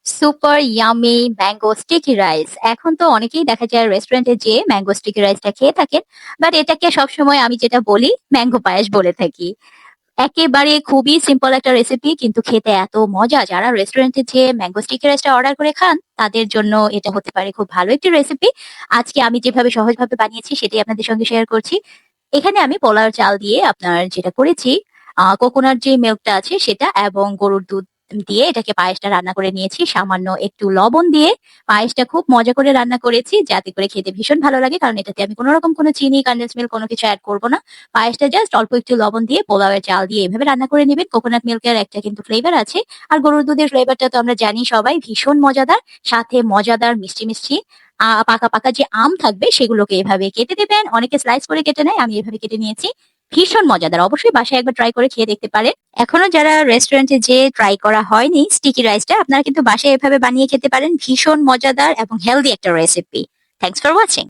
Super yummy mango sticky rice. এখন তো অনেকেই দেখা যায় রেস্টুরেন্টে যেয়ে ম্যাঙ্গো স্টিকি রাইসটা খেয়ে থাকেন। বাট এটাকে সবসময় আমি যেটা বলি ম্যাঙ্গো পায়েস বলে থাকি। একেবারে খুবই সিম্পল একটা রেসিপি, কিন্তু খেতে এত মজা। যারা রেস্টুরেন্টে যেয়ে ম্যাঙ্গো স্টিকি রাইসটা অর্ডার করে খান তাদের জন্য এটা হতে পারে খুব ভালো একটি রেসিপি। আজকে আমি যেভাবে সহজভাবে বানিয়েছি সেটাই আপনাদের সঙ্গে শেয়ার করছি। এখানে আমি পোলাও চাল দিয়ে আপনার যেটা করেছি, কোকোনাট যে মিল্কটা আছে সেটা এবং গরুর দুধ দিয়ে এটাকে পায়েসটা রান্না করে নিয়েছি। সামান্য একটু লবণ দিয়ে পায়েসটা খুব মজা করে রান্না করেছি, যাতে করে খেতে ভীষণ ভালো লাগে। কারণ এটাতে আমি কোন রকম কোনো চিনি, কনডেন্স মিল্ক কোনো কিছু এড করব না। পায়েসটা জাস্ট অল্প একটু লবণ দিয়ে পোলাওয়ের চাল দিয়ে এভাবে রান্না করে নিবেন। কোকোনাট মিল্কের একটা কিন্তু ফ্লেভার আছে। আর গরুর দুধের ফ্লেভারটা তো আমরা জানি সবাই, ভীষণ মজাদার। সাথে মজাদার মিষ্টি, মিষ্টি পাকা, পাকা যে আম থাকবে সেগুলোকে এভাবে কেটে দিবেন। অনেকে স্লাইস করে কেটে নেয়, আমি এভাবে কেটে নিয়েছি। ভীষণ মজাদার। অবশ্যই বাসায় একবার ট্রাই করে খেয়ে দেখতে পারেন। এখনো যারা রেস্টুরেন্টে যেয়ে ট্রাই করা হয়নি স্টিকি রাইসটা, আপনারা কিন্তু বাসায় এভাবে বানিয়ে খেতে পারেন। ভীষণ মজাদার এবং হেলদি একটা রেসিপি। Thanks for watching.